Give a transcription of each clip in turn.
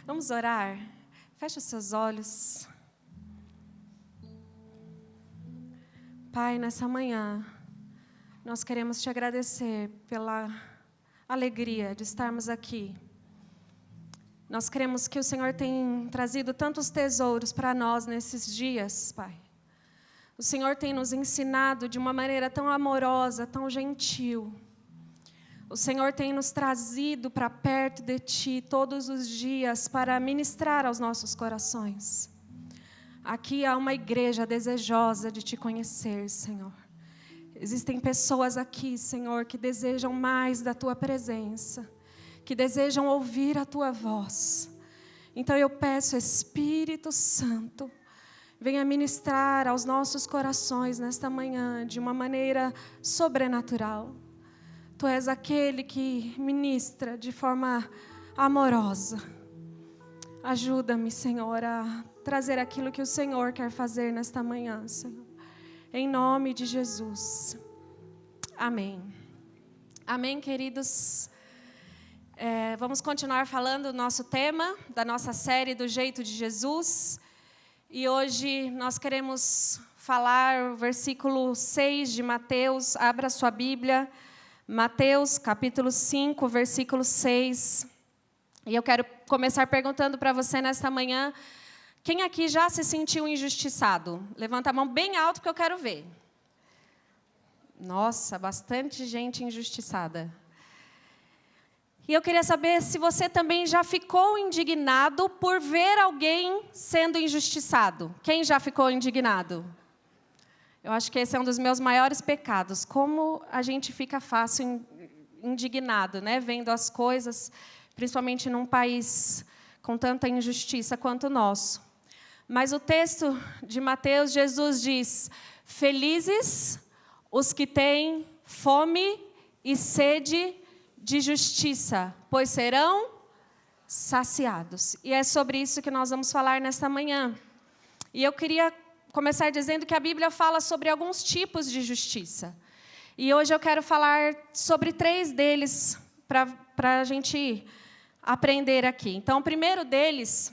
Vamos orar? Feche os seus olhos. Pai, nessa manhã, nós queremos te agradecer pela alegria de estarmos aqui. Nós queremos que o Senhor tenha trazido tantos tesouros para nós nesses dias, Pai. O Senhor tem nos ensinado de uma maneira tão amorosa, tão gentil. O Senhor tem nos trazido para perto de Ti todos os dias para ministrar aos nossos corações. Aqui há uma igreja desejosa de Te conhecer, Senhor. Existem pessoas aqui, Senhor, que desejam mais da Tua presença, que desejam ouvir a Tua voz. Então eu peço, Espírito Santo, venha ministrar aos nossos corações nesta manhã de uma maneira sobrenatural. Tu és aquele que ministra de forma amorosa. Ajuda-me, Senhor, a trazer aquilo que o Senhor quer fazer nesta manhã, Senhor. Em nome de Jesus. Amém. Amém, queridos. Vamos continuar falando do nosso tema, da nossa série do Jeito de Jesus. E hoje nós queremos falar o versículo 6 de Mateus. Abra sua Bíblia. Mateus, capítulo 5, versículo 6. E eu quero começar perguntando para você nesta manhã, quem aqui já se sentiu injustiçado? Levanta a mão bem alto, porque eu quero ver. Nossa, bastante gente injustiçada. E eu queria saber se você também já ficou indignado por ver alguém sendo injustiçado. Quem já ficou indignado? Eu acho que esse é um dos meus maiores pecados. Como a gente fica fácil indignado, né? Vendo as coisas, principalmente num país com tanta injustiça quanto o nosso. Mas o texto de Mateus, Jesus diz: felizes os que têm fome e sede de justiça, pois serão saciados. E é sobre isso que nós vamos falar nesta manhã. E eu queria começar dizendo que a Bíblia fala sobre alguns tipos de justiça. E hoje eu quero falar sobre 3 deles para a gente aprender aqui. Então, o primeiro deles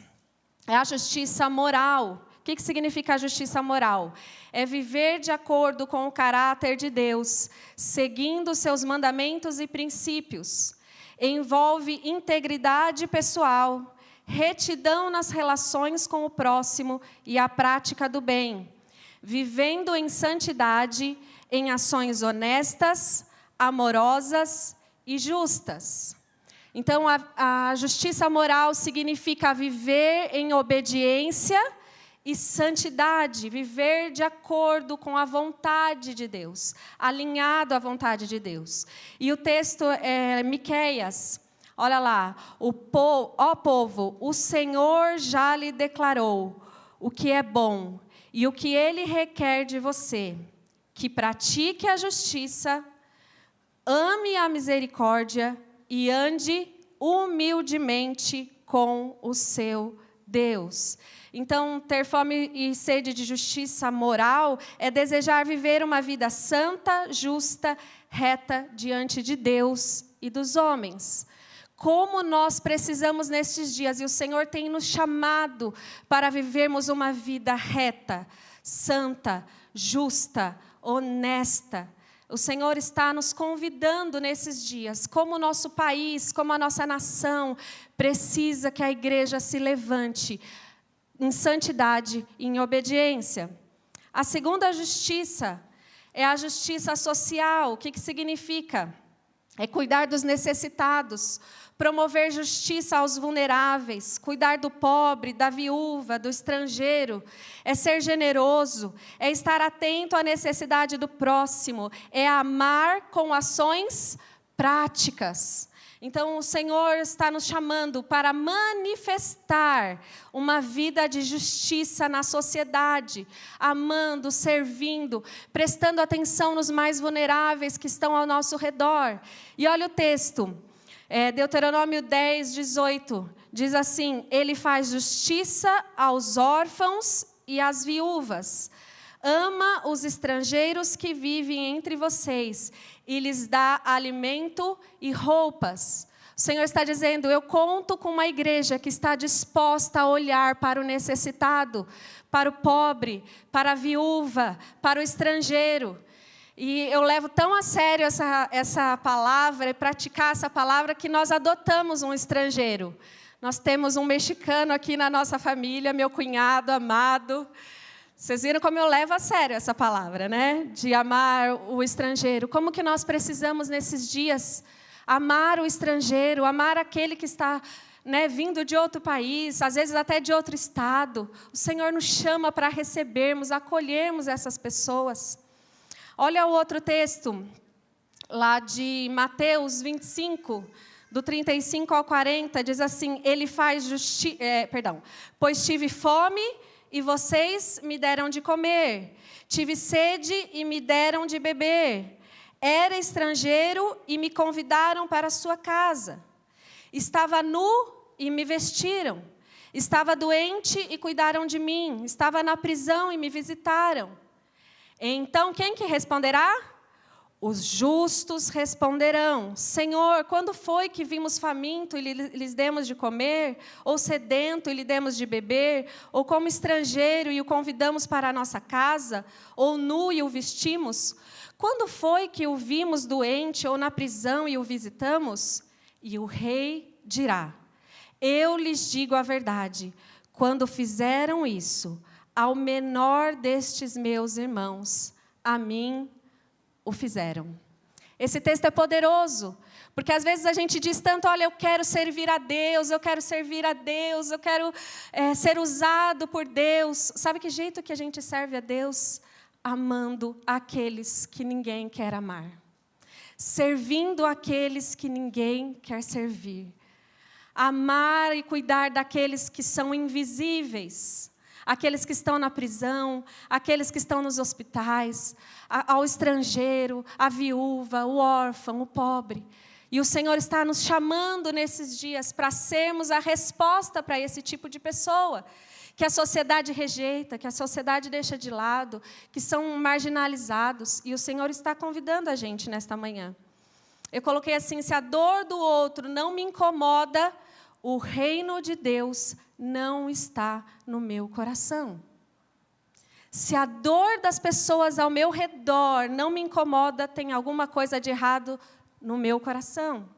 é a justiça moral. O que significa a justiça moral? É viver de acordo com o caráter de Deus, seguindo seus mandamentos e princípios. Envolve integridade pessoal, retidão nas relações com o próximo e a prática do bem, vivendo em santidade, em ações honestas, amorosas e justas. Então, a justiça moral significa viver em obediência e santidade, viver de acordo com a vontade de Deus, alinhado à vontade de Deus. E o texto é Miqueias. Olha lá, ó povo, o Senhor já lhe declarou o que é bom e o que Ele requer de você, que pratique a justiça, ame a misericórdia e ande humildemente com o seu Deus. Então, ter fome e sede de justiça moral é desejar viver uma vida santa, justa, reta diante de Deus e dos homens. Como nós precisamos nestes dias, e o Senhor tem nos chamado para vivermos uma vida reta, santa, justa, honesta. O Senhor está nos convidando nesses dias, como o nosso país, como a nossa nação, precisa que a igreja se levante em santidade e em obediência. A segunda justiça é a justiça social. O que significa? É cuidar dos necessitados, promover justiça aos vulneráveis, cuidar do pobre, da viúva, do estrangeiro, é ser generoso, é estar atento à necessidade do próximo, é amar com ações práticas. Então, o Senhor está nos chamando para manifestar uma vida de justiça na sociedade, amando, servindo, prestando atenção nos mais vulneráveis que estão ao nosso redor. E olha o texto, Deuteronômio 10, 18, diz assim: Ele faz justiça aos órfãos e às viúvas, ama os estrangeiros que vivem entre vocês e lhes dá alimento e roupas. O Senhor está dizendo, eu conto com uma igreja que está disposta a olhar para o necessitado, para o pobre, para a viúva, para o estrangeiro. E eu levo tão a sério essa palavra e praticar essa palavra que nós adotamos um estrangeiro. Nós temos um mexicano aqui na nossa família, meu cunhado amado. Vocês viram como eu levo a sério essa palavra, né? De amar o estrangeiro. Como que nós precisamos nesses dias amar o estrangeiro, amar aquele que está, né, vindo de outro país, às vezes até de outro estado. O Senhor nos chama para recebermos, acolhermos essas pessoas. Olha o outro texto, lá de Mateus 25, do 35 ao 40, diz assim, ele faz pois tive fome e vocês me deram de comer, tive sede e me deram de beber, era estrangeiro e me convidaram para a sua casa, estava nu e me vestiram, estava doente e cuidaram de mim, estava na prisão e me visitaram. Então, quem que responderá? Os justos responderão, Senhor, quando foi que vimos faminto e lhes demos de comer? Ou sedento e lhe demos de beber? Ou como estrangeiro e o convidamos para a nossa casa? Ou nu e o vestimos? Quando foi que o vimos doente ou na prisão e o visitamos? E o rei dirá, eu lhes digo a verdade, quando fizeram isso ao menor destes meus irmãos, a mim o fizeram. Esse texto é poderoso, porque às vezes a gente diz tanto, olha, eu quero servir a Deus, eu quero servir a Deus, eu quero ser usado por Deus. Sabe que jeito que a gente serve a Deus? Amando aqueles que ninguém quer amar. Servindo aqueles que ninguém quer servir. Amar e cuidar daqueles que são invisíveis. Aqueles que estão na prisão, aqueles que estão nos hospitais, ao estrangeiro, a viúva, o órfão, o pobre. E o Senhor está nos chamando nesses dias para sermos a resposta para esse tipo de pessoa, que a sociedade rejeita, que a sociedade deixa de lado, que são marginalizados. E o Senhor está convidando a gente nesta manhã. Eu coloquei assim, se a dor do outro não me incomoda, o reino de Deus não está no meu coração. Se a dor das pessoas ao meu redor não me incomoda, tem alguma coisa de errado no meu coração.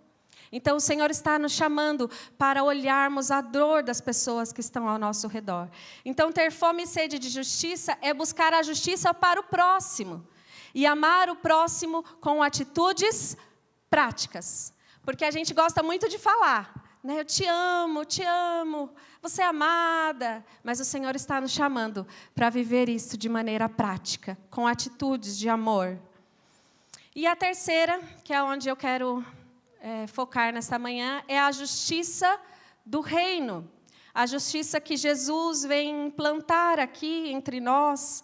Então, o Senhor está nos chamando para olharmos a dor das pessoas que estão ao nosso redor. Então, ter fome e sede de justiça é buscar a justiça para o próximo. E amar o próximo com atitudes práticas. Porque a gente gosta muito de falar. Eu te amo, você é amada. Mas o Senhor está nos chamando para viver isso de maneira prática, com atitudes de amor. E a terceira, que é onde eu quero focar nesta manhã, é a justiça do reino. A justiça que Jesus vem implantar aqui entre nós.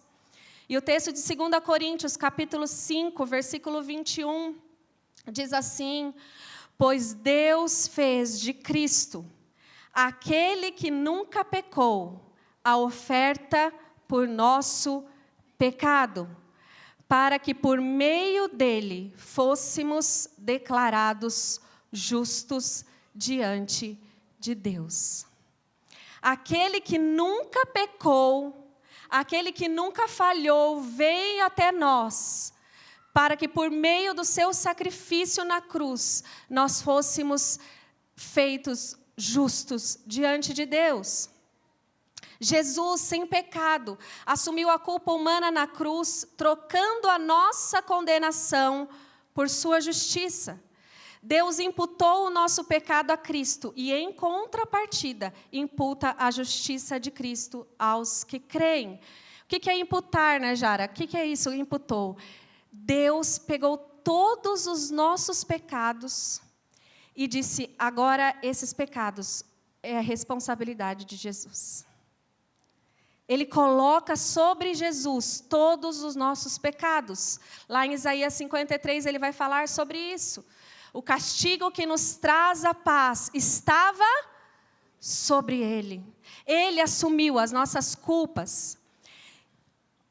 E o texto de 2 Coríntios, capítulo 5, versículo 21, diz assim... Pois Deus fez de Cristo, aquele que nunca pecou, a oferta por nosso pecado, para que por meio dele fôssemos declarados justos diante de Deus. Aquele que nunca pecou, aquele que nunca falhou, veio até nós, para que por meio do seu sacrifício na cruz, nós fôssemos feitos justos diante de Deus. Jesus, sem pecado, assumiu a culpa humana na cruz, trocando a nossa condenação por sua justiça. Deus imputou o nosso pecado a Cristo e, em contrapartida, imputa a justiça de Cristo aos que creem. O que é imputar, né, Jara? O que é isso, imputou? Deus pegou todos os nossos pecados e disse, agora esses pecados é a responsabilidade de Jesus. Ele coloca sobre Jesus todos os nossos pecados. Lá em Isaías 53 ele vai falar sobre isso. O castigo que nos traz a paz estava sobre ele. Ele assumiu as nossas culpas.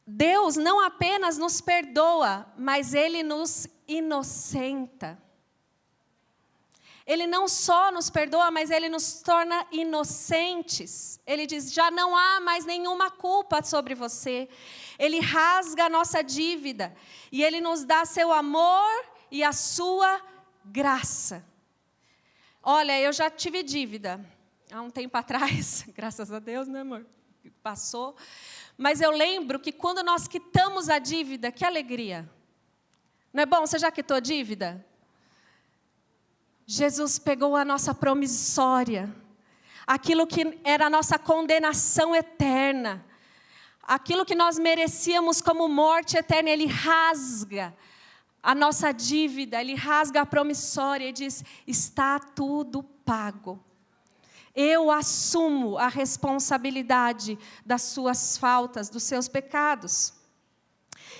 Deus não apenas nos perdoa, mas Ele nos inocenta. Ele não só nos perdoa, mas Ele nos torna inocentes. Ele diz, já não há mais nenhuma culpa sobre você. Ele rasga a nossa dívida. E Ele nos dá seu amor e a sua graça. Olha, eu já tive dívida. Há um tempo atrás, graças a Deus, né, amor? Passou. Mas eu lembro que quando nós quitamos a dívida, que alegria. Não é bom? Você já quitou a dívida? Jesus pegou a nossa promissória, aquilo que era a nossa condenação eterna, aquilo que nós merecíamos como morte eterna, Ele rasga a nossa dívida, Ele rasga a promissória e diz, está tudo pago. Eu assumo a responsabilidade das suas faltas, dos seus pecados.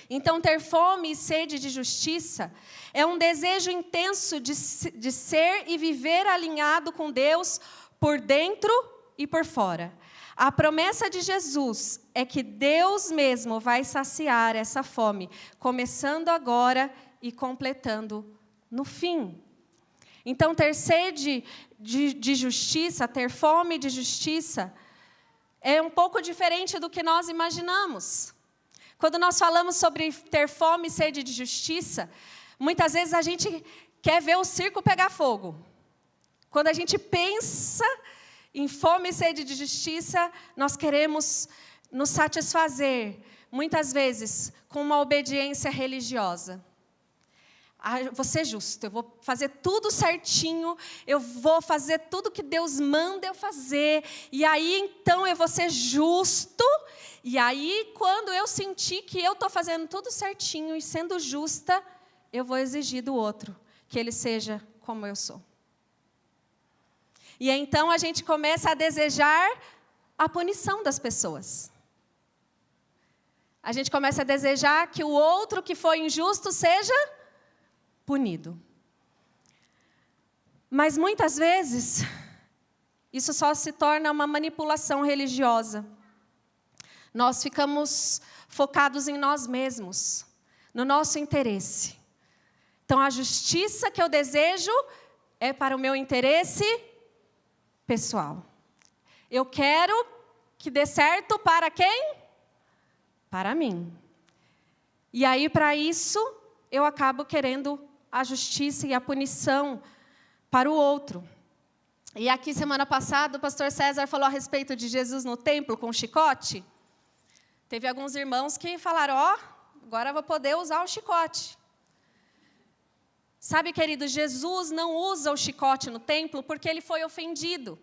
Então, ter fome e sede de justiça é um desejo intenso de ser e viver alinhado com Deus por dentro e por fora. A promessa de Jesus é que Deus mesmo vai saciar essa fome, começando agora e completando no fim. Então, ter sede de justiça, ter fome de justiça, é um pouco diferente do que nós imaginamos. Quando nós falamos sobre ter fome e sede de justiça, muitas vezes a gente quer ver o circo pegar fogo. Quando a gente pensa em fome e sede de justiça, nós queremos nos satisfazer, muitas vezes, com uma obediência religiosa. Vou ser justo, eu vou fazer tudo certinho, eu vou fazer tudo que Deus manda eu fazer, e aí então eu vou ser justo, e aí quando eu sentir que eu estou fazendo tudo certinho e sendo justa, eu vou exigir do outro, que ele seja como eu sou. E então a gente começa a desejar a punição das pessoas. A gente começa a desejar que o outro que foi injusto seja punido. Mas muitas vezes, isso só se torna uma manipulação religiosa. Nós ficamos focados em nós mesmos, no nosso interesse. Então, a justiça que eu desejo é para o meu interesse pessoal. Eu quero que dê certo para quem? Para mim. E aí, para isso, eu acabo querendo a justiça e a punição para o outro. E aqui, semana passada, o pastor César falou a respeito de Jesus no templo com chicote. Teve alguns irmãos que falaram, agora eu vou poder usar o chicote. Sabe, querido, Jesus não usa o chicote no templo porque ele foi ofendido.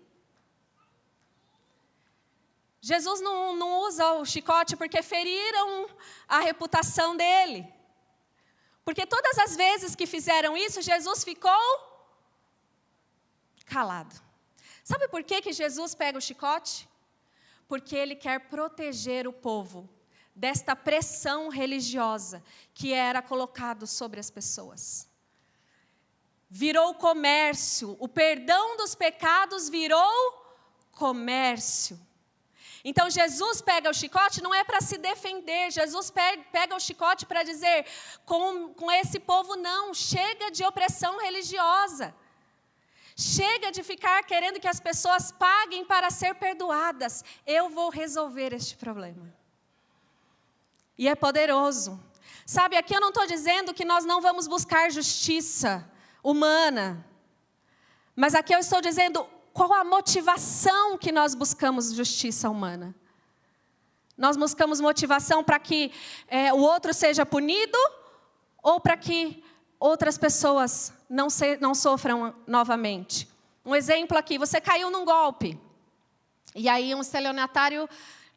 Jesus não usa o chicote porque feriram a reputação dele. Porque todas as vezes que fizeram isso, Jesus ficou calado. Sabe por que Jesus pega o chicote? Porque Ele quer proteger o povo desta pressão religiosa que era colocado sobre as pessoas. Virou comércio, o perdão dos pecados virou comércio. Então, Jesus pega o chicote não é para se defender, Jesus pega o chicote para dizer, com esse povo não, chega de opressão religiosa. Chega de ficar querendo que as pessoas paguem para ser perdoadas. Eu vou resolver este problema. E é poderoso. Sabe, aqui eu não estou dizendo que nós não vamos buscar justiça humana. Mas aqui eu estou dizendo qual a motivação que nós buscamos justiça humana. Nós buscamos motivação para que o outro seja punido ou para que outras pessoas não sofram novamente. Um exemplo aqui, você caiu num golpe. E aí um estelionatário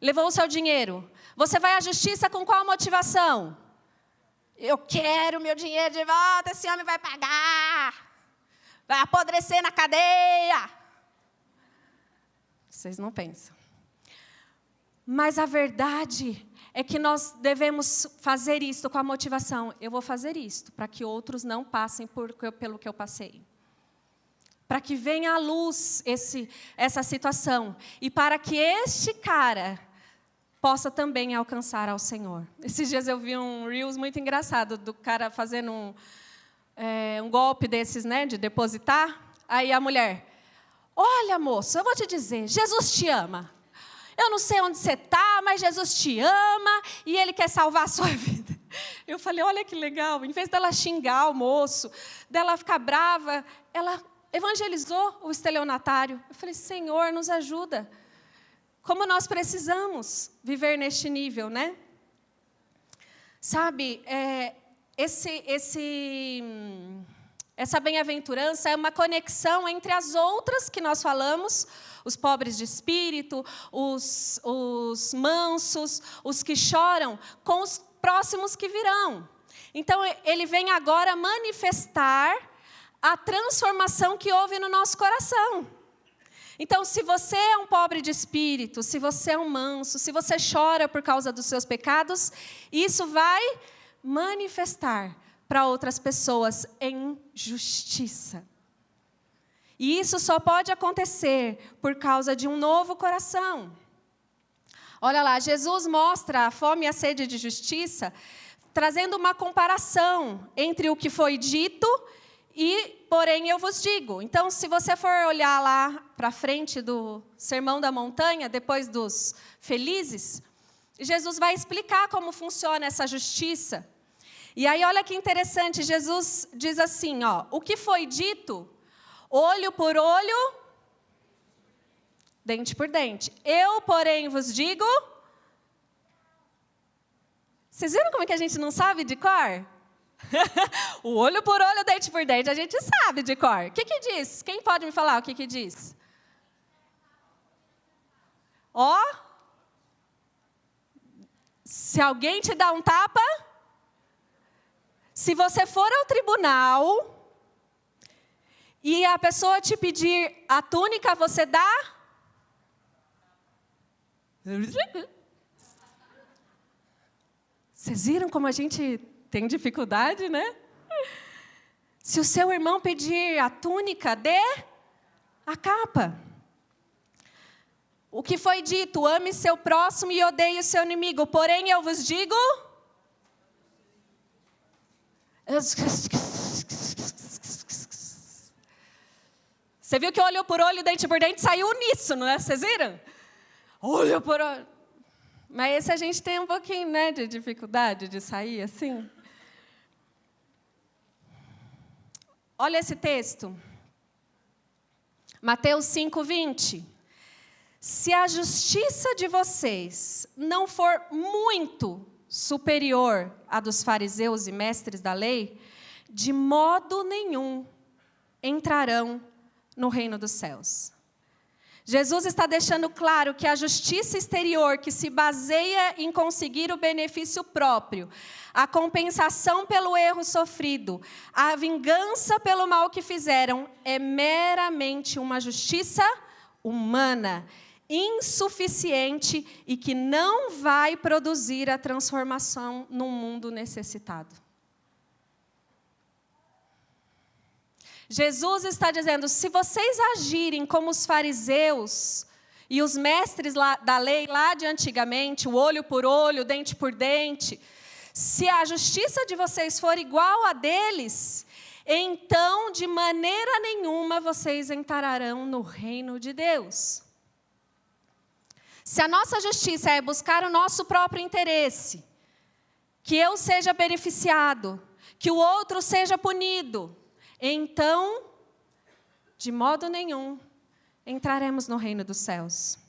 levou o seu dinheiro. Você vai à justiça com qual motivação? Eu quero meu dinheiro de volta, esse homem vai pagar. Vai apodrecer na cadeia. Vocês não pensam. Mas a verdade é que nós devemos fazer isto com a motivação. Eu vou fazer isto para que outros não passem pelo que eu passei. Para que venha à luz essa situação. E para que este cara possa também alcançar ao Senhor. Esses dias eu vi um Reels muito engraçado do cara fazendo um golpe desses, né, de depositar. Aí a mulher, olha, moço, eu vou te dizer, Jesus te ama. Eu não sei onde você está, mas Jesus te ama e Ele quer salvar a sua vida. Eu falei, olha que legal, em vez dela xingar o moço, dela ficar brava, ela evangelizou o estelionatário. Eu falei, Senhor, nos ajuda. Como nós precisamos viver neste nível, né? Sabe, essa bem-aventurança é uma conexão entre as outras que nós falamos, os pobres de espírito, os mansos, os que choram, com os próximos que virão. Então, ele vem agora manifestar a transformação que houve no nosso coração. Então, se você é um pobre de espírito, se você é um manso, se você chora por causa dos seus pecados, isso vai manifestar para outras pessoas em justiça. E isso só pode acontecer por causa de um novo coração. Olha lá, Jesus mostra a fome e a sede de justiça, trazendo uma comparação entre o que foi dito e, porém, eu vos digo. Então, se você for olhar lá para frente do Sermão da Montanha, depois dos felizes, Jesus vai explicar como funciona essa justiça. E aí, olha que interessante, Jesus diz assim, ó, o que foi dito, olho por olho, dente por dente. Eu, porém, vos digo... Vocês viram como é que a gente não sabe de cor? O olho por olho, dente por dente, a gente sabe de cor. O que diz? Quem pode me falar o que diz? Ó, se alguém te dá um tapa, se você for ao tribunal e a pessoa te pedir a túnica, você dá? Vocês viram como a gente tem dificuldade, né? Se o seu irmão pedir a túnica, dê a capa. O que foi dito, ame seu próximo e odeie o seu inimigo. Porém, eu vos digo... Você viu que olho por olho, dente por dente, saiu uníssono, né? Vocês viram? Olho por olho. Mas esse a gente tem um pouquinho, né, de dificuldade de sair assim. Olha esse texto. Mateus 5:20. Se a justiça de vocês não for muito superior à dos fariseus e mestres da lei, de modo nenhum entrarão no reino dos céus. Jesus está deixando claro que a justiça exterior, que se baseia em conseguir o benefício próprio, a compensação pelo erro sofrido, a vingança pelo mal que fizeram, é meramente uma justiça humana, insuficiente e que não vai produzir a transformação num mundo necessitado. Jesus está dizendo, se vocês agirem como os fariseus e os mestres da lei lá de antigamente, o olho por olho, dente por dente, se a justiça de vocês for igual a deles, então de maneira nenhuma vocês entrarão no reino de Deus. Se a nossa justiça é buscar o nosso próprio interesse, que eu seja beneficiado, que o outro seja punido, então, de modo nenhum, entraremos no reino dos céus.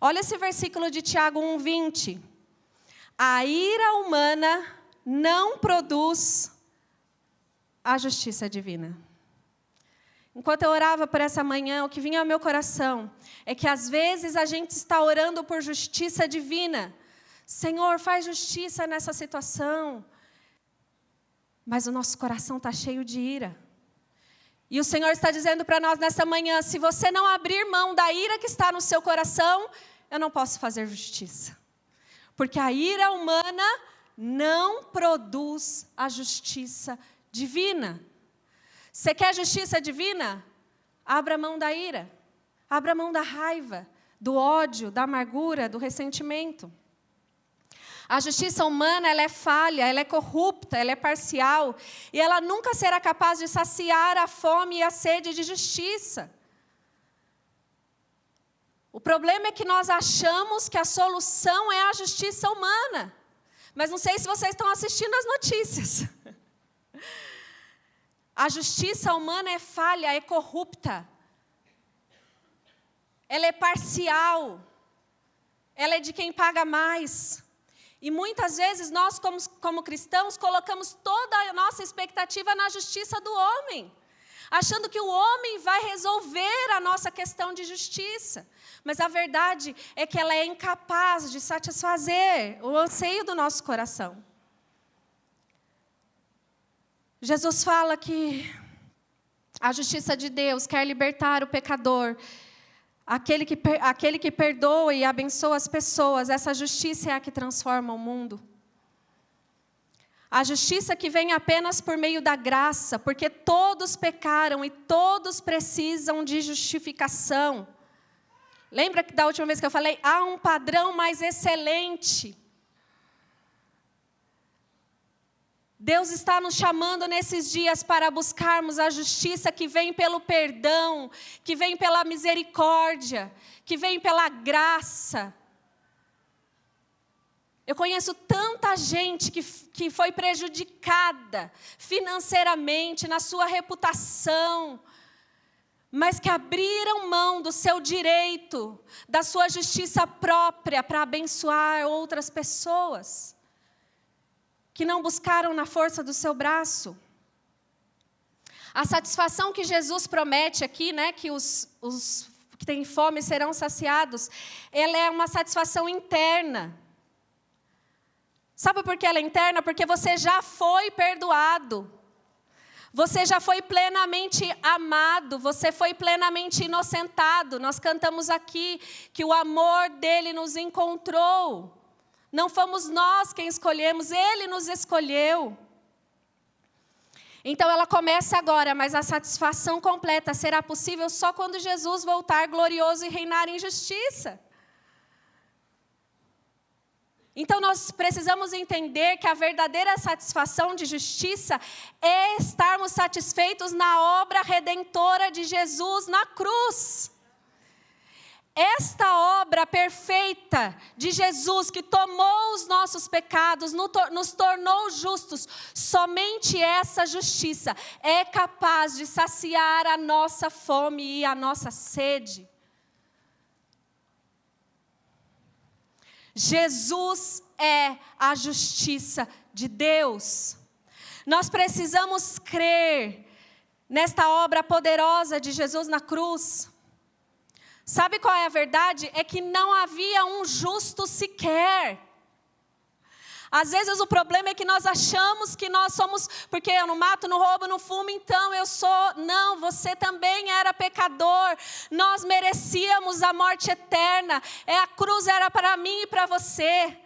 Olha esse versículo de Tiago 1:20. A ira humana não produz a justiça divina. Enquanto eu orava por essa manhã, o que vinha ao meu coração é que às vezes a gente está orando por justiça divina. Senhor, faz justiça nessa situação. Mas o nosso coração está cheio de ira. E o Senhor está dizendo para nós nessa manhã, se você não abrir mão da ira que está no seu coração, eu não posso fazer justiça. Porque a ira humana não produz a justiça divina. Você quer justiça divina? Abra mão da ira. Abra mão da raiva, do ódio, da amargura, do ressentimento. A justiça humana, ela é falha, ela é corrupta, ela é parcial, e ela nunca será capaz de saciar a fome e a sede de justiça. O problema é que nós achamos que a solução é a justiça humana. Mas não sei se vocês estão assistindo as notícias. A justiça humana é falha, é corrupta. Ela é parcial. Ela é de quem paga mais. E muitas vezes nós, como cristãos, colocamos toda a nossa expectativa na justiça do homem, achando que o homem vai resolver a nossa questão de justiça. Mas a verdade é que ela é incapaz de satisfazer o anseio do nosso coração. Jesus fala que a justiça de Deus quer libertar o pecador, aquele que perdoa e abençoa as pessoas. Essa justiça é a que transforma o mundo. A justiça que vem apenas por meio da graça, porque todos pecaram e todos precisam de justificação. Lembra que da última vez que eu falei, há um padrão mais excelente. Deus está nos chamando nesses dias para buscarmos a justiça que vem pelo perdão, que vem pela misericórdia, que vem pela graça. Eu conheço tanta gente que foi prejudicada financeiramente, na sua reputação, mas que abriram mão do seu direito, da sua justiça própria para abençoar outras pessoas, que não buscaram na força do seu braço. A satisfação que Jesus promete aqui, né, que os que têm fome serão saciados, ela é uma satisfação interna. Sabe por que ela é interna? Porque você já foi perdoado. Você já foi plenamente amado, você foi plenamente inocentado. Nós cantamos aqui que o amor dele nos encontrou. Não fomos nós quem escolhemos, ele nos escolheu. Então ela começa agora, mas a satisfação completa será possível só quando Jesus voltar glorioso e reinar em justiça. Então nós precisamos entender que a verdadeira satisfação de justiça é estarmos satisfeitos na obra redentora de Jesus na cruz. Esta obra perfeita de Jesus, que tomou os nossos pecados, nos tornou justos, somente essa justiça é capaz de saciar a nossa fome e a nossa sede. Jesus é a justiça de Deus. Nós precisamos crer nesta obra poderosa de Jesus na cruz. Sabe qual é a verdade? É que não havia um justo sequer. Às vezes o problema é que nós achamos que nós somos, porque eu não mato, não roubo, não fumo, então eu sou. Não, você também era pecador. Nós merecíamos a morte eterna. A cruz era para mim e para você.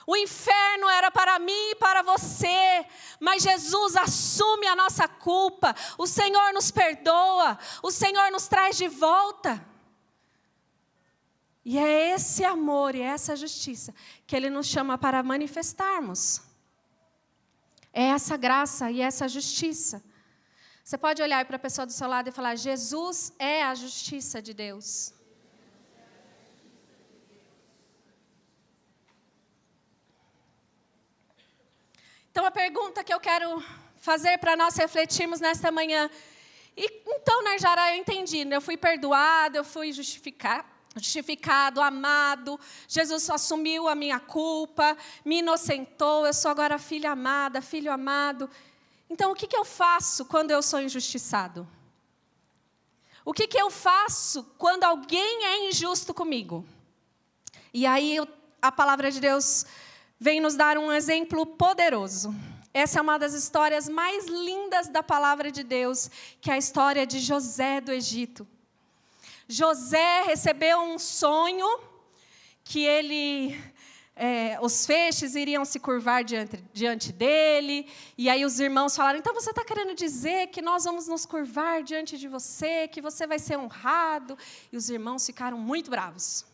O inferno era para mim e para você. Mas Jesus assume a nossa culpa. O Senhor nos perdoa. O Senhor nos traz de volta. E é esse amor e essa justiça que Ele nos chama para manifestarmos. É essa graça e essa justiça. Você pode olhar para a pessoa do seu lado e falar, Jesus é a justiça de Deus. Então a pergunta que eu quero fazer para nós refletirmos nesta manhã. Então, Narjara, eu entendi, eu fui perdoado, eu fui justificado, amado, Jesus assumiu a minha culpa, me inocentou, eu sou agora filha amada, filho amado. Então, o que eu faço quando eu sou injustiçado? O que eu faço quando alguém é injusto comigo? E aí, a palavra de Deus vem nos dar um exemplo poderoso. Essa é uma das histórias mais lindas da palavra de Deus, que é a história de José do Egito. José recebeu um sonho que os feixes iriam se curvar diante dele. E aí os irmãos falaram, então você está querendo dizer que nós vamos nos curvar diante de você, que você vai ser honrado? E os irmãos ficaram muito bravos.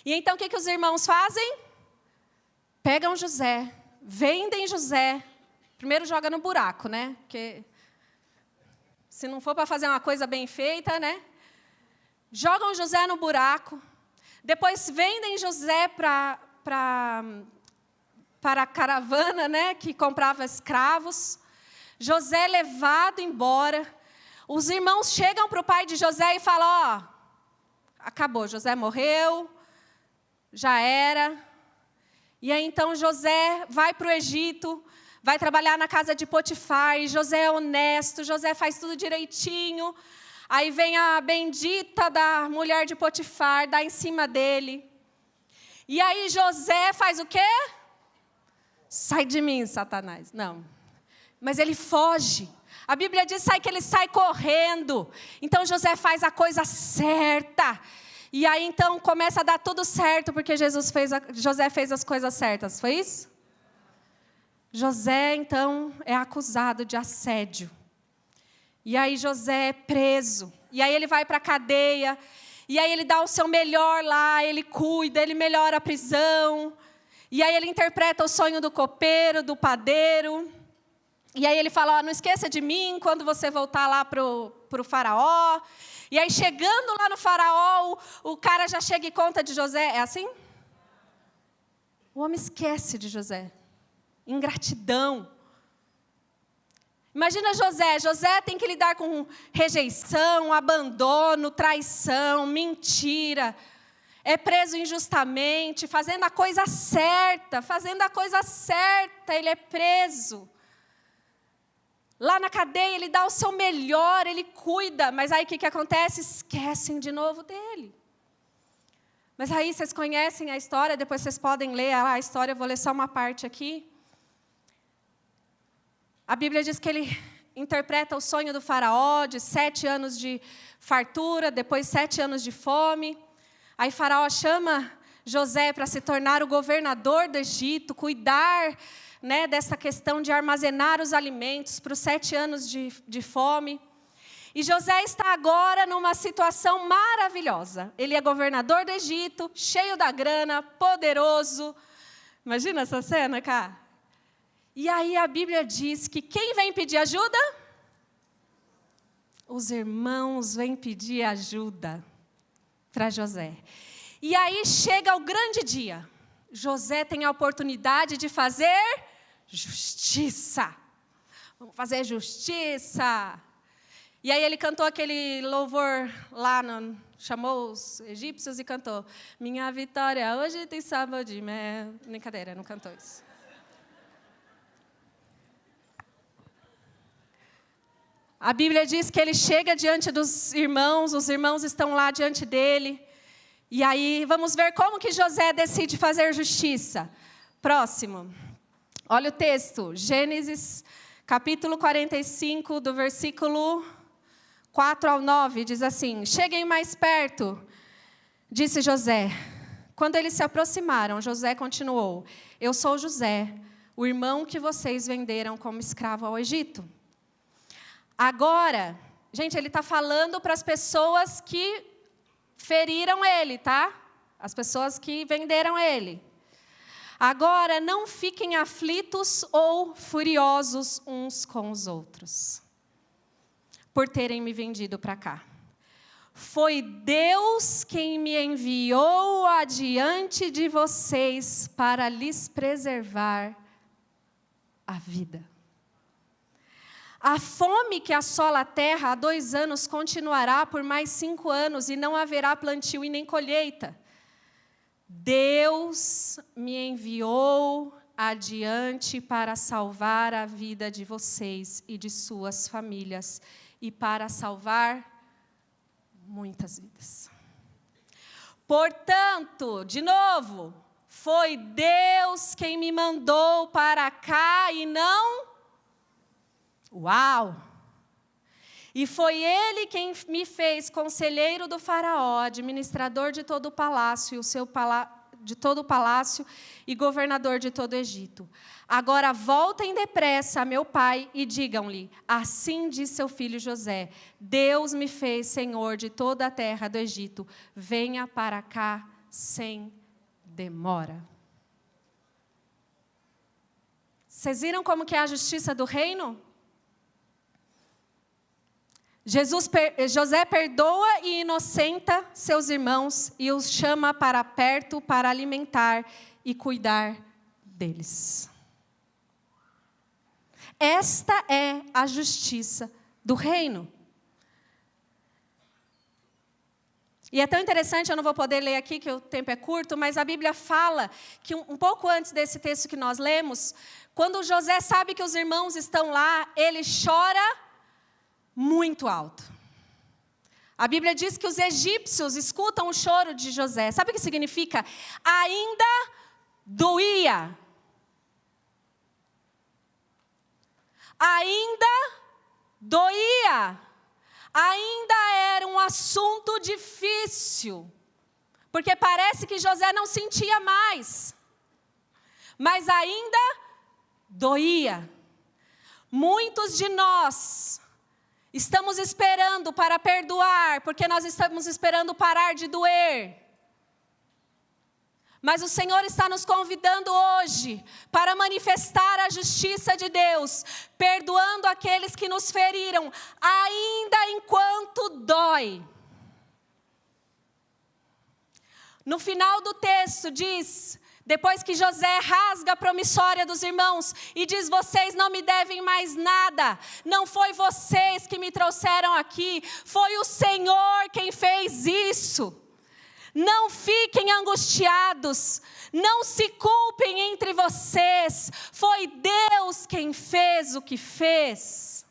E então o que os irmãos fazem? pegam José, vendem José, primeiro joga no buraco, né? Porque se não for para fazer uma coisa bem feita, né? Jogam José no buraco, depois vendem José para a caravana, né? Que comprava escravos. José é levado embora. Os irmãos chegam para o pai de José e falam, ó, acabou, José morreu, já era. E aí então José vai para o Egito, vai trabalhar na casa de Potifar, e José é honesto, José faz tudo direitinho. Aí vem a bendita da mulher de Potifar, dá em cima dele. E aí José faz o quê? Sai de mim, Satanás. Não. Mas ele foge. A Bíblia diz que ele sai correndo. Então José faz a coisa certa. E aí então começa a dar tudo certo, porque José fez as coisas certas. Foi isso? José então é acusado de assédio. E aí José é preso. E aí ele vai para a cadeia. E aí ele dá o seu melhor lá, ele cuida, ele melhora a prisão. E aí ele interpreta o sonho do copeiro, do padeiro. E aí ele fala, ó, não esqueça de mim quando você voltar lá para o faraó. E aí chegando lá no faraó, o cara já chega e conta de José. É assim? O homem esquece de José. Ingratidão. Imagina José. José tem que lidar com rejeição, abandono, traição, mentira. É preso injustamente, fazendo a coisa certa. Ele é preso. Lá na cadeia, ele dá o seu melhor, ele cuida. Mas aí o que acontece? Esquecem de novo dele. Mas aí vocês conhecem a história, depois vocês podem ler a história, eu vou ler só uma parte aqui. A Bíblia diz que ele interpreta o sonho do faraó, de 7 anos de fartura, depois 7 anos de fome. Aí faraó chama José para se tornar o governador do Egito, cuidar, né, dessa questão de armazenar os alimentos para os 7 anos de fome. E José está agora numa situação maravilhosa. Ele é governador do Egito, cheio da grana, poderoso. Imagina essa cena, cara? E aí a Bíblia diz que quem vem pedir ajuda? Os irmãos vêm pedir ajuda para José. E aí chega o grande dia. José tem a oportunidade de fazer justiça. Vamos fazer justiça. E aí ele cantou aquele louvor lá, chamou os egípcios e cantou. Minha vitória hoje tem sabor de mel. Brincadeira, não cantou isso. A Bíblia diz que ele chega diante dos irmãos, os irmãos estão lá diante dele. E aí, vamos ver como que José decide fazer justiça. Próximo. Olha o texto, Gênesis, capítulo 45, do versículo 4 ao 9, diz assim: cheguem mais perto, disse José. Quando eles se aproximaram, José continuou: eu sou José, o irmão que vocês venderam como escravo ao Egito. Agora, gente, ele está falando para as pessoas que feriram ele, tá? As pessoas que venderam ele. Agora, não fiquem aflitos ou furiosos uns com os outros, por terem me vendido para cá. Foi Deus quem me enviou adiante de vocês para lhes preservar a vida. A fome que assola a terra há 2 anos continuará por mais 5 anos e não haverá plantio e nem colheita. Deus me enviou adiante para salvar a vida de vocês e de suas famílias e para salvar muitas vidas. Portanto, de novo, foi Deus quem me mandou para cá e não... Uau! E foi ele quem me fez conselheiro do faraó, administrador de todo o palácio, e governador de todo o Egito. Agora voltem depressa a meu pai e digam-lhe, assim diz seu filho José, Deus me fez senhor de toda a terra do Egito, venha para cá sem demora. Vocês viram como que é a justiça do reino? José perdoa e inocenta seus irmãos e os chama para perto para alimentar e cuidar deles. Esta é a justiça do reino. E é tão interessante, eu não vou poder ler aqui, que o tempo é curto, mas a Bíblia fala que um pouco antes desse texto que nós lemos, quando José sabe que os irmãos estão lá, ele chora muito alto. A Bíblia diz que os egípcios escutam o choro de José. Sabe o que significa? Ainda doía. Ainda doía. Ainda era um assunto difícil. Porque parece que José não sentia mais. Mas ainda doía. Muitos de nós estamos esperando para perdoar, porque nós estamos esperando parar de doer. Mas o Senhor está nos convidando hoje para manifestar a justiça de Deus, perdoando aqueles que nos feriram, ainda enquanto dói. No final do texto diz, depois que José rasga a promissória dos irmãos e diz, vocês não me devem mais nada, não foi vocês que me trouxeram aqui, foi o Senhor quem fez isso. Não fiquem angustiados, não se culpem entre vocês, foi Deus quem fez o que fez.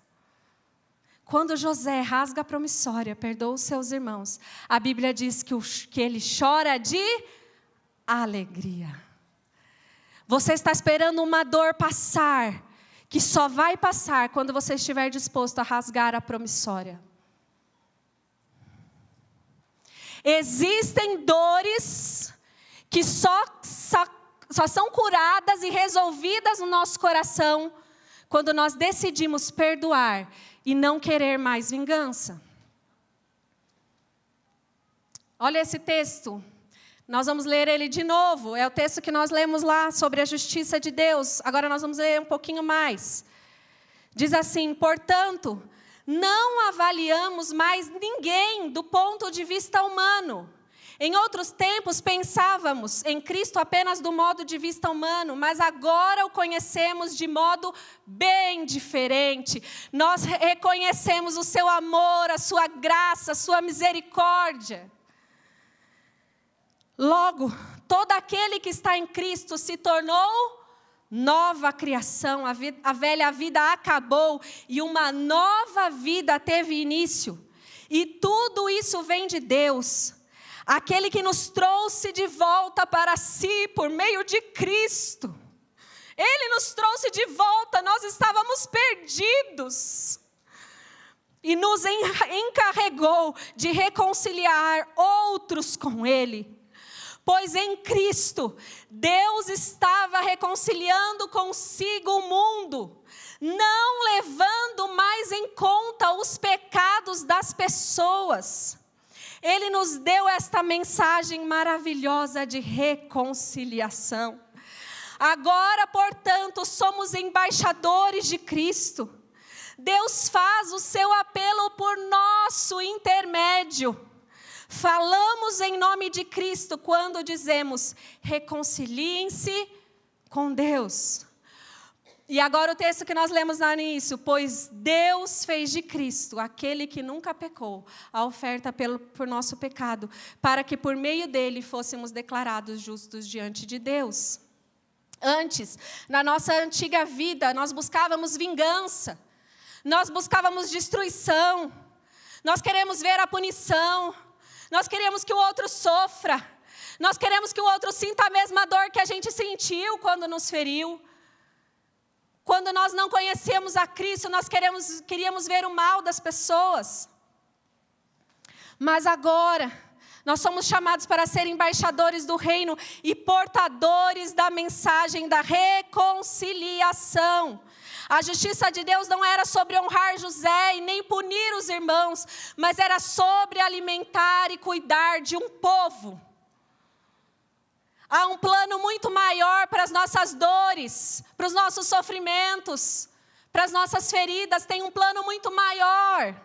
Quando José rasga a promissória, perdoa os seus irmãos, a Bíblia diz que ele chora de alegria. Você está esperando uma dor passar, que só vai passar quando você estiver disposto a rasgar a promissória. Existem dores que só são curadas e resolvidas no nosso coração quando nós decidimos perdoar e não querer mais vingança. Olha esse texto, nós vamos ler ele de novo, é o texto que nós lemos lá sobre a justiça de Deus, agora nós vamos ler um pouquinho mais. Diz assim, portanto, não avaliamos mais ninguém do ponto de vista humano. Em outros tempos pensávamos em Cristo apenas do modo de vista humano, mas agora o conhecemos de modo bem diferente. Nós reconhecemos o seu amor, a sua graça, a sua misericórdia. Logo, todo aquele que está em Cristo se tornou nova criação, a velha vida acabou e uma nova vida teve início. E tudo isso vem de Deus, aquele que nos trouxe de volta para si por meio de Cristo. Ele nos trouxe de volta, nós estávamos perdidos. E nos encarregou de reconciliar outros com Ele. Pois em Cristo, Deus estava reconciliando consigo o mundo, não levando mais em conta os pecados das pessoas. Ele nos deu esta mensagem maravilhosa de reconciliação. Agora, portanto, somos embaixadores de Cristo. Deus faz o seu apelo por nosso intermédio. Falamos em nome de Cristo quando dizemos, reconciliem-se com Deus. E agora o texto que nós lemos lá no início, pois Deus fez de Cristo, aquele que nunca pecou, a oferta por nosso pecado, para que por meio dele fôssemos declarados justos diante de Deus. Antes, na nossa antiga vida, nós buscávamos vingança, nós buscávamos destruição, nós queremos ver a punição, nós queremos que o outro sofra. Nós queremos que o outro sinta a mesma dor que a gente sentiu quando nos feriu. Quando nós não conhecemos a Cristo, nós queríamos ver o mal das pessoas. Mas agora, nós somos chamados para ser embaixadores do reino e portadores da mensagem da reconciliação. A justiça de Deus não era sobre honrar José e nem punir os irmãos, mas era sobre alimentar e cuidar de um povo. Há um plano muito maior para as nossas dores, para os nossos sofrimentos, para as nossas feridas. Tem um plano muito maior.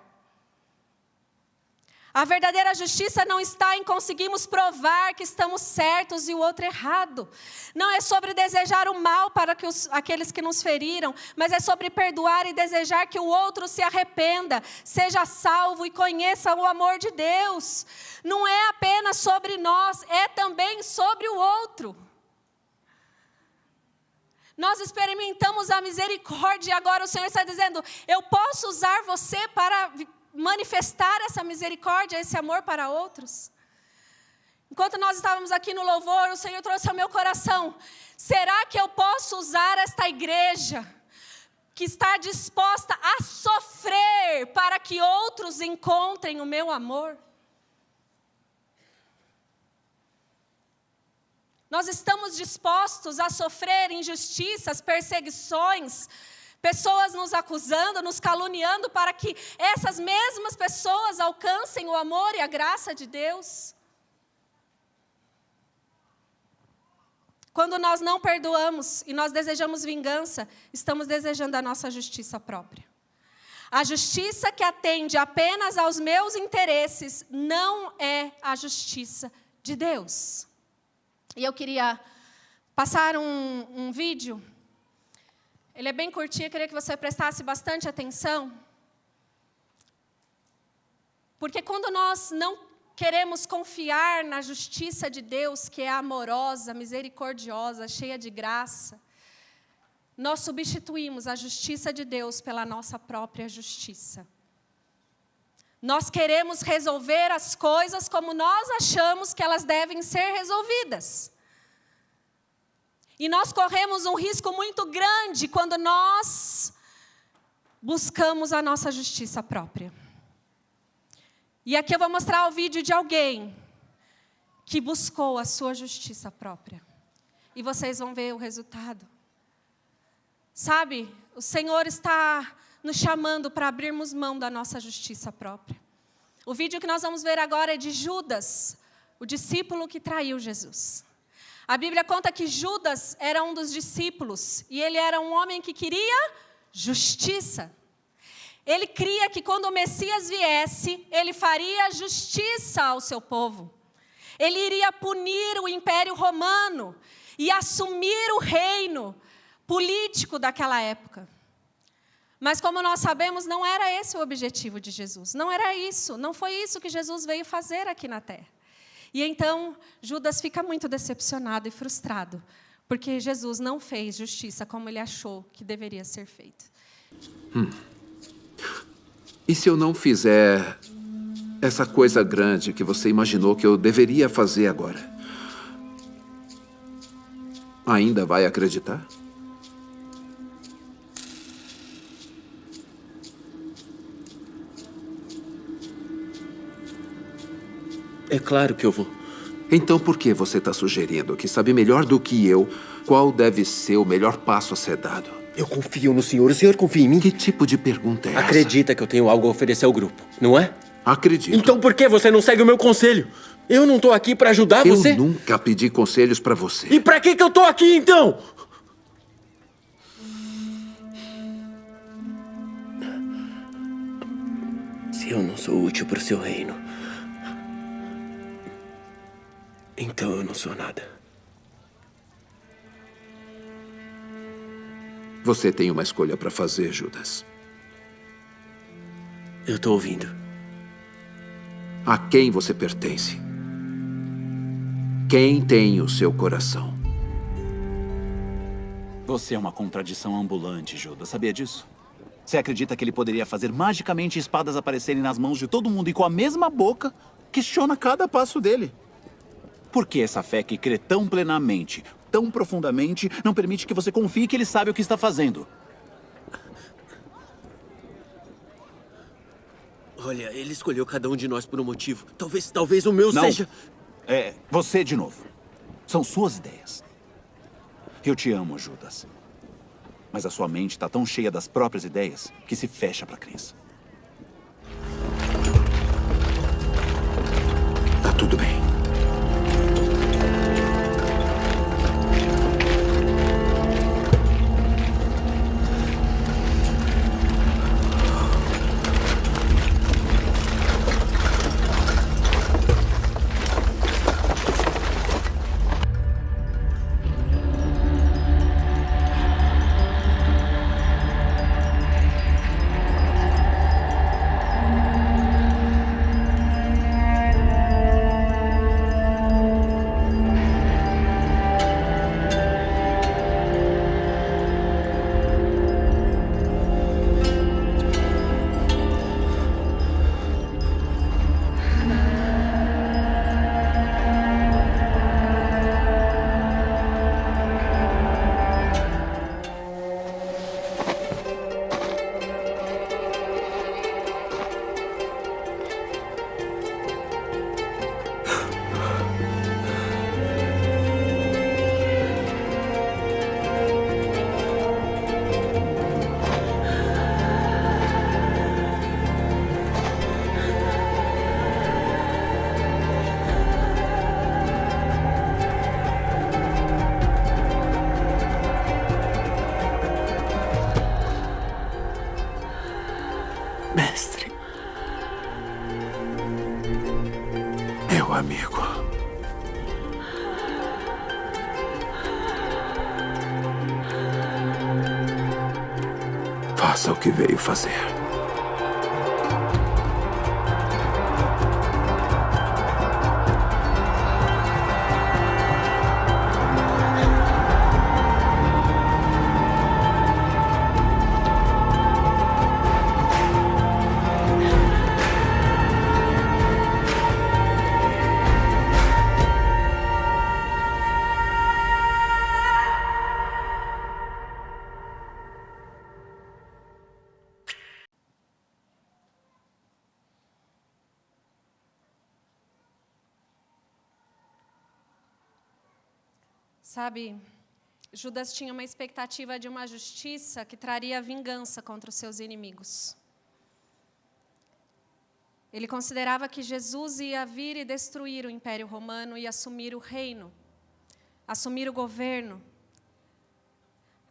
A verdadeira justiça não está em conseguirmos provar que estamos certos e o outro errado. Não é sobre desejar o mal para aqueles que nos feriram, mas é sobre perdoar e desejar que o outro se arrependa, seja salvo e conheça o amor de Deus. Não é apenas sobre nós, é também sobre o outro. Nós experimentamos a misericórdia e agora o Senhor está dizendo, eu posso usar você para manifestar essa misericórdia, esse amor para outros. Enquanto nós estávamos aqui no louvor, o Senhor trouxe ao meu coração, será que eu posso usar esta igreja, que está disposta a sofrer, para que outros encontrem o meu amor? Nós estamos dispostos a sofrer injustiças, perseguições, pessoas nos acusando, nos caluniando, para que essas mesmas pessoas alcancem o amor e a graça de Deus? Quando nós não perdoamos e nós desejamos vingança, estamos desejando a nossa justiça própria. A justiça que atende apenas aos meus interesses não é a justiça de Deus. E eu queria passar um vídeo. Ele é bem curtinho, eu queria que você prestasse bastante atenção. Porque quando nós não queremos confiar na justiça de Deus, que é amorosa, misericordiosa, cheia de graça, nós substituímos a justiça de Deus pela nossa própria justiça. Nós queremos resolver as coisas como nós achamos que elas devem ser resolvidas. E nós corremos um risco muito grande quando nós buscamos a nossa justiça própria. E aqui eu vou mostrar o vídeo de alguém que buscou a sua justiça própria. E vocês vão ver o resultado. Sabe, o Senhor está nos chamando para abrirmos mão da nossa justiça própria. O vídeo que nós vamos ver agora é de Judas, o discípulo que traiu Jesus. A Bíblia conta que Judas era um dos discípulos e ele era um homem que queria justiça. Ele cria que quando o Messias viesse, ele faria justiça ao seu povo. Ele iria punir o Império Romano e assumir o reino político daquela época. Mas como nós sabemos, não era esse o objetivo de Jesus. Não era isso, não foi isso que Jesus veio fazer aqui na terra. E então, Judas fica muito decepcionado e frustrado, porque Jesus não fez justiça como ele achou que deveria ser feito. E se eu não fizer essa coisa grande que você imaginou que eu deveria fazer agora? Ainda vai acreditar? É claro que eu vou. Então por que você está sugerindo que sabe melhor do que eu qual deve ser o melhor passo a ser dado? Eu confio no senhor. O senhor confia em mim? Que tipo de pergunta é essa? Acredita que eu tenho algo a oferecer ao grupo, não é? Acredito. Então por que você não segue o meu conselho? Eu não tô aqui pra ajudar você. Eu nunca pedi conselhos pra você. E pra que eu tô aqui, então? Se eu não sou útil pro seu reino, então eu não sou nada. Você tem uma escolha pra fazer, Judas. Eu tô ouvindo. A quem você pertence? Quem tem o seu coração? Você é uma contradição ambulante, Judas. Sabia disso? Você acredita que ele poderia fazer magicamente espadas aparecerem nas mãos de todo mundo e com a mesma boca questiona cada passo dele? Por que essa fé que crê tão plenamente, tão profundamente, não permite que você confie que ele sabe o que está fazendo? Olha, ele escolheu cada um de nós por um motivo. Talvez o meu seja... É, você de novo. São suas ideias. Eu te amo, Judas. Mas a sua mente está tão cheia das próprias ideias que se fecha para crença. Tá tudo bem. faça o que veio fazer. Sabe, Judas tinha uma expectativa de uma justiça que traria vingança contra os seus inimigos. Ele considerava que Jesus ia vir e destruir o Império Romano e assumir o reino, assumir o governo.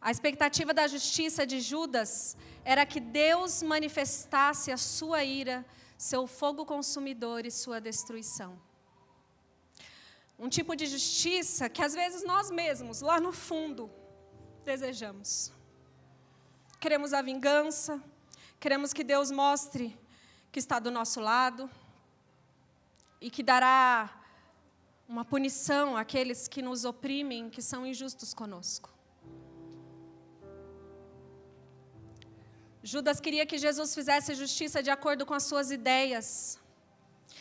A expectativa da justiça de Judas era que Deus manifestasse a sua ira, seu fogo consumidor e sua destruição. Um tipo de justiça que às vezes nós mesmos, lá no fundo, desejamos. Queremos a vingança, queremos que Deus mostre que está do nosso lado e que dará uma punição àqueles que nos oprimem, que são injustos conosco. Judas queria que Jesus fizesse justiça de acordo com as suas ideias.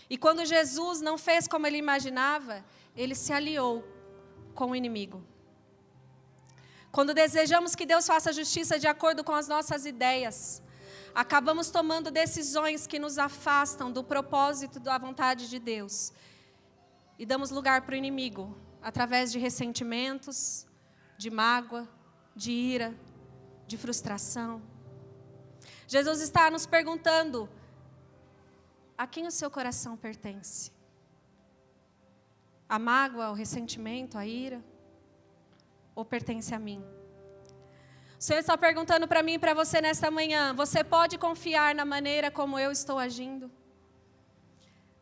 E quando Jesus não fez como ele imaginava, ele se aliou com o inimigo. Quando desejamos que Deus faça justiça de acordo com as nossas ideias, acabamos tomando decisões que nos afastam do propósito da vontade de Deus. E damos lugar para o inimigo, através de ressentimentos, de mágoa, de ira, de frustração. Jesus está nos perguntando: a quem o seu coração pertence? A mágoa, o ressentimento, a ira? Ou pertence a mim? O Senhor está perguntando para mim e para você nesta manhã: você pode confiar na maneira como eu estou agindo?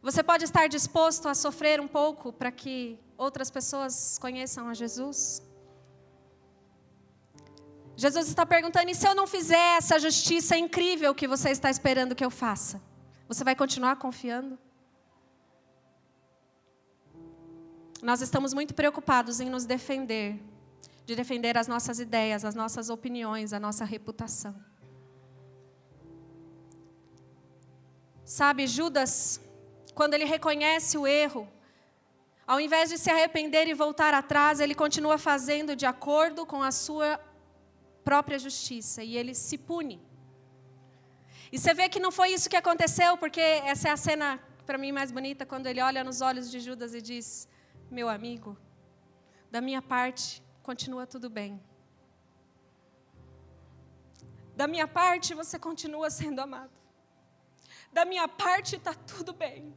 Você pode estar disposto a sofrer um pouco para que outras pessoas conheçam a Jesus? Jesus está perguntando: e se eu não fizer essa justiça incrível que você está esperando que eu faça? Você vai continuar confiando? Nós estamos muito preocupados em nos defender, de defender as nossas ideias, as nossas opiniões, a nossa reputação. Sabe, Judas, quando ele reconhece o erro, ao invés de se arrepender e voltar atrás, ele continua fazendo de acordo com a sua própria justiça, e ele se pune. E você vê que não foi isso que aconteceu, porque essa é a cena, para mim, mais bonita, quando ele olha nos olhos de Judas e diz: meu amigo, da minha parte, continua tudo bem. Da minha parte, você continua sendo amado. Da minha parte, está tudo bem.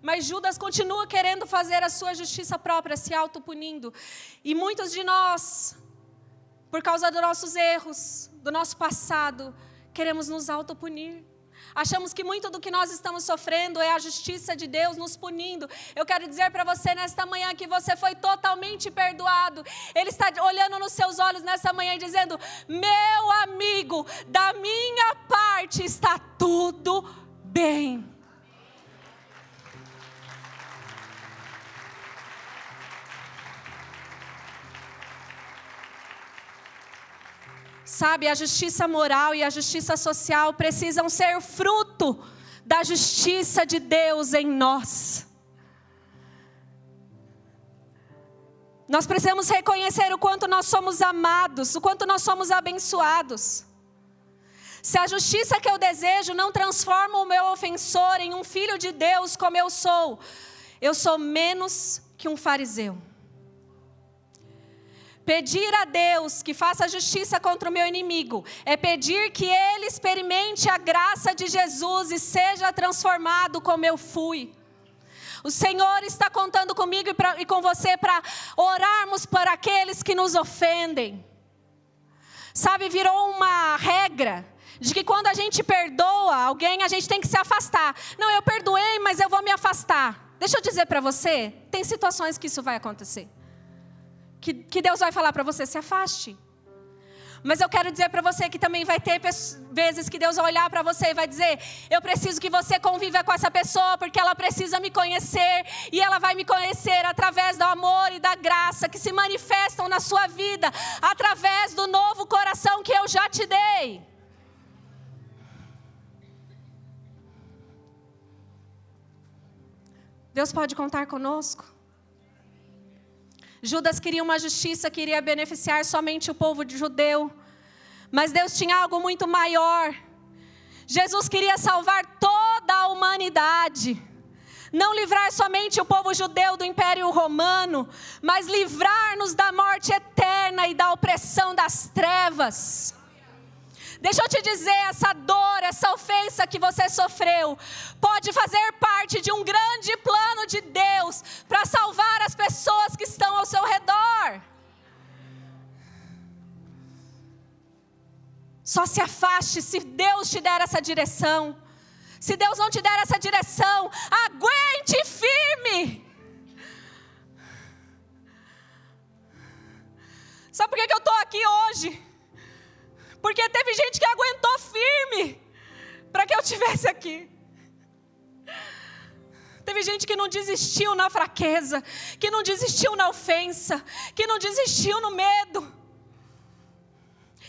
Mas Judas continua querendo fazer a sua justiça própria, se autopunindo. E muitos de nós, por causa dos nossos erros, do nosso passado, queremos nos autopunir. Achamos que muito do que nós estamos sofrendo é a justiça de Deus nos punindo. Eu quero dizer para você nesta manhã que você foi totalmente perdoado. Ele está olhando nos seus olhos nesta manhã e dizendo: meu amigo, da minha parte está tudo bem. Sabe, a justiça moral e a justiça social precisam ser fruto da justiça de Deus em nós. Nós precisamos reconhecer o quanto nós somos amados, o quanto nós somos abençoados. Se a justiça que eu desejo não transforma o meu ofensor em um filho de Deus como eu sou menos que um fariseu. Pedir a Deus que faça justiça contra o meu inimigo é pedir que Ele experimente a graça de Jesus e seja transformado como eu fui. O Senhor está contando comigo e com você para orarmos por aqueles que nos ofendem. Sabe, virou uma regra de que quando a gente perdoa alguém, a gente tem que se afastar. Não, eu perdoei, mas eu vou me afastar. Deixa eu dizer para você, tem situações que isso vai acontecer. Que Deus vai falar para você: se afaste. Mas eu quero dizer para você que também vai ter vezes que Deus vai olhar para você e vai dizer: eu preciso que você conviva com essa pessoa, porque ela precisa me conhecer. E ela vai me conhecer através do amor e da graça que se manifestam na sua vida, através do novo coração que eu já te dei. Deus pode contar conosco. Judas queria uma justiça que iria beneficiar somente o povo judeu. Mas Deus tinha algo muito maior. Jesus queria salvar toda a humanidade. Não livrar somente o povo judeu do Império Romano, mas livrar-nos da morte eterna e da opressão das trevas. Deixa eu te dizer, essa dor, essa ofensa que você sofreu, pode fazer parte de um grande plano de Deus para salvar as pessoas que estão ao seu redor. Só se afaste se Deus te der essa direção. Se Deus não te der essa direção, aguente firme. Sabe por que eu estou aqui hoje? Porque teve gente que aguentou firme para que eu estivesse aqui. Teve gente que não desistiu na fraqueza, que não desistiu na ofensa, que não desistiu no medo.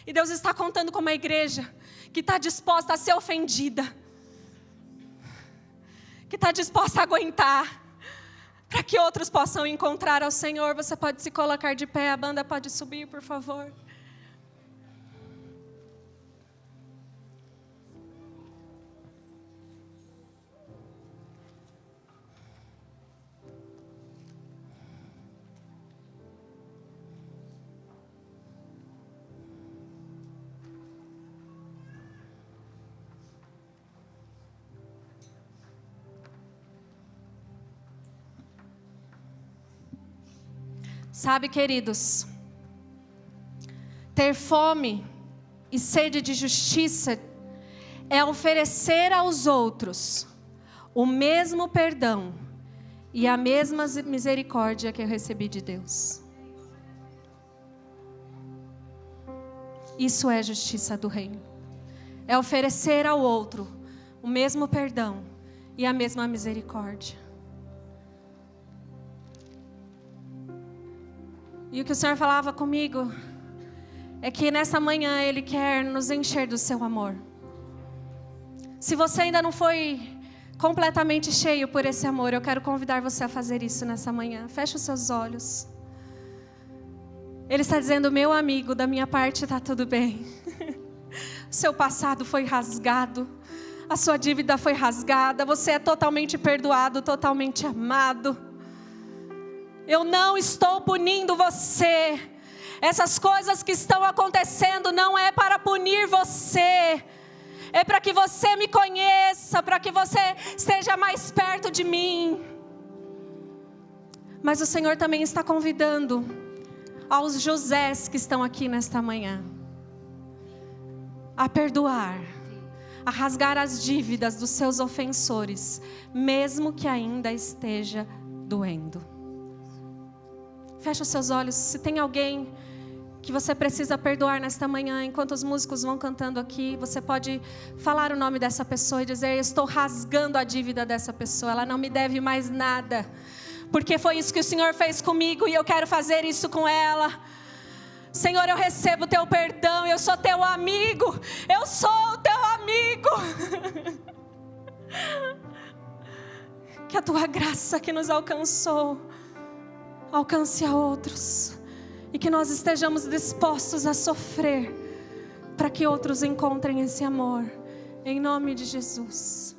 E Deus está contando com uma igreja que está disposta a ser ofendida, que está disposta a aguentar, para que outros possam encontrar ao Senhor. Você pode se colocar de pé, a banda pode subir, por favor. Sabe, queridos, ter fome e sede de justiça é oferecer aos outros o mesmo perdão e a mesma misericórdia que eu recebi de Deus. Isso é justiça do reino. É oferecer ao outro o mesmo perdão e a mesma misericórdia. E o que o Senhor falava comigo é que nessa manhã Ele quer nos encher do seu amor. Se você ainda não foi completamente cheio por esse amor, eu quero convidar você a fazer isso nessa manhã. Feche os seus olhos. Ele está dizendo: meu amigo, da minha parte está tudo bem. O seu passado foi rasgado, a sua dívida foi rasgada, você é totalmente perdoado, totalmente amado. Eu não estou punindo você. Essas coisas que estão acontecendo não é para punir você. É para que você me conheça, para que você esteja mais perto de mim. Mas o Senhor também está convidando aos Josés que estão aqui nesta manhã a perdoar, a rasgar as dívidas dos seus ofensores, mesmo que ainda esteja doendo. Feche os seus olhos. Se tem alguém que você precisa perdoar nesta manhã, enquanto os músicos vão cantando aqui, você pode falar o nome dessa pessoa e dizer: eu estou rasgando a dívida dessa pessoa, ela não me deve mais nada, porque foi isso que o Senhor fez comigo e eu quero fazer isso com ela. Senhor, eu recebo o teu perdão, eu sou teu amigo, eu sou o teu amigo. Que a tua graça que nos alcançou alcance a outros, e que nós estejamos dispostos a sofrer para que outros encontrem esse amor, em nome de Jesus.